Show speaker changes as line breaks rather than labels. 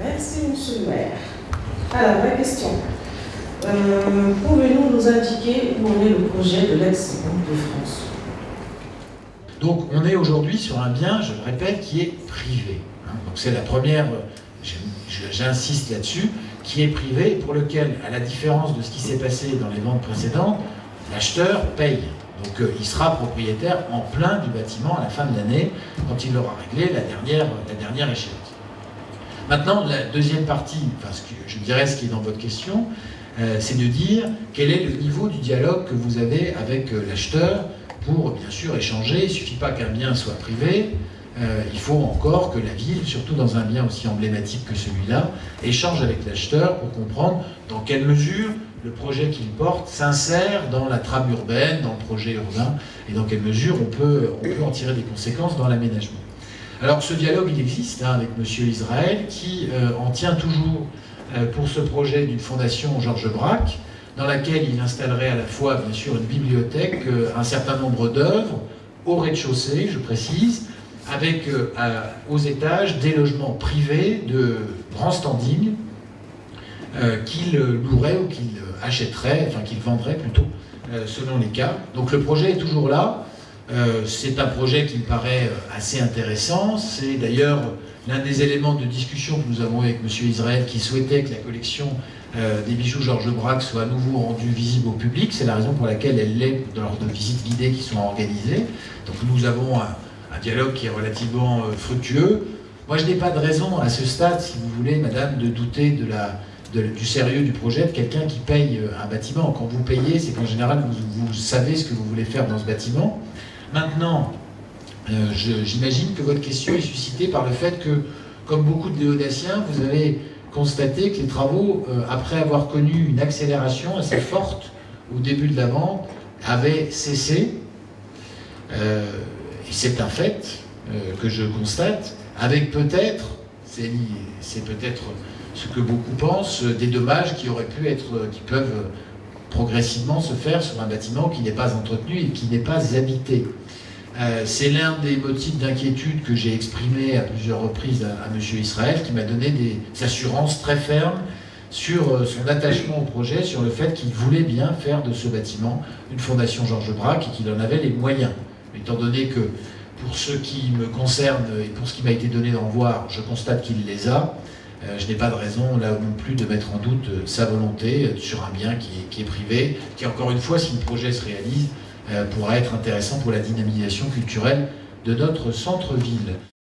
Merci, monsieur le maire. Alors, la question. Pouvez-vous nous indiquer où en est le projet de l'ex-Banque de France?
Donc, on est aujourd'hui sur un bien, je le répète, qui est privé. Donc, c'est la première, j'insiste là-dessus, qui est privé, pour lequel, à la différence de ce qui s'est passé dans les ventes précédentes, l'acheteur paye. Donc il sera propriétaire en plein du bâtiment à la fin de l'année, quand il aura réglé la dernière échéance. Maintenant, la deuxième partie, enfin, je dirais ce qui est dans votre question, c'est de dire quel est le niveau du dialogue que vous avez avec l'acheteur pour, bien sûr, échanger. Il ne suffit pas qu'un bien soit privé, il faut encore que la ville, surtout dans un bien aussi emblématique que celui-là, échange avec l'acheteur pour comprendre dans quelle mesure le projet qu'il porte s'insère dans la trame urbaine, dans le projet urbain, et dans quelle mesure on peut en tirer des conséquences dans l'aménagement. Alors ce dialogue, il existe avec M. Israël, qui en tient toujours pour ce projet d'une fondation Georges Braque, dans laquelle il installerait à la fois, bien sûr, une bibliothèque, un certain nombre d'œuvres, au rez-de-chaussée, je précise, avec aux étages des logements privés de grand standing, qu'il louerait ou qu'il achèterait, enfin qu'il vendrait plutôt, selon les cas. Donc le projet est toujours là. C'est un projet qui me paraît assez intéressant. C'est d'ailleurs l'un des éléments de discussion que nous avons avec M. Israël, qui souhaitait que la collection des bijoux Georges Braque soit à nouveau rendue visible au public. C'est la raison pour laquelle elle l'est lors de visites guidées qui sont organisées. Donc nous avons un dialogue qui est relativement fructueux. Moi, je n'ai pas de raison à ce stade, si vous voulez, madame, de douter du sérieux du projet de quelqu'un qui paye un bâtiment. Quand vous payez, c'est qu'en général, vous savez ce que vous voulez faire dans ce bâtiment. Maintenant, j'imagine que votre question est suscitée par le fait que, comme beaucoup de Léodaciens, vous avez constaté que les travaux, après avoir connu une accélération assez forte au début de la vente, avaient cessé. Et c'est un fait que je constate, avec peut-être, c'est peut-être ce que beaucoup pensent, des dommages qui peuvent progressivement se faire sur un bâtiment qui n'est pas entretenu et qui n'est pas habité. C'est l'un des motifs d'inquiétude que j'ai exprimé à plusieurs reprises à M. Israël, qui m'a donné des assurances très fermes sur son attachement au projet, sur le fait qu'il voulait bien faire de ce bâtiment une fondation Georges Braque et qu'il en avait les moyens. Étant donné que, pour ce qui me concerne et pour ce qui m'a été donné d'en voir, je constate qu'il les a, je n'ai pas de raison là non plus de mettre en doute sa volonté sur un bien qui est privé, qui encore une fois, si le projet se réalise, pourra être intéressant pour la dynamisation culturelle de notre centre-ville.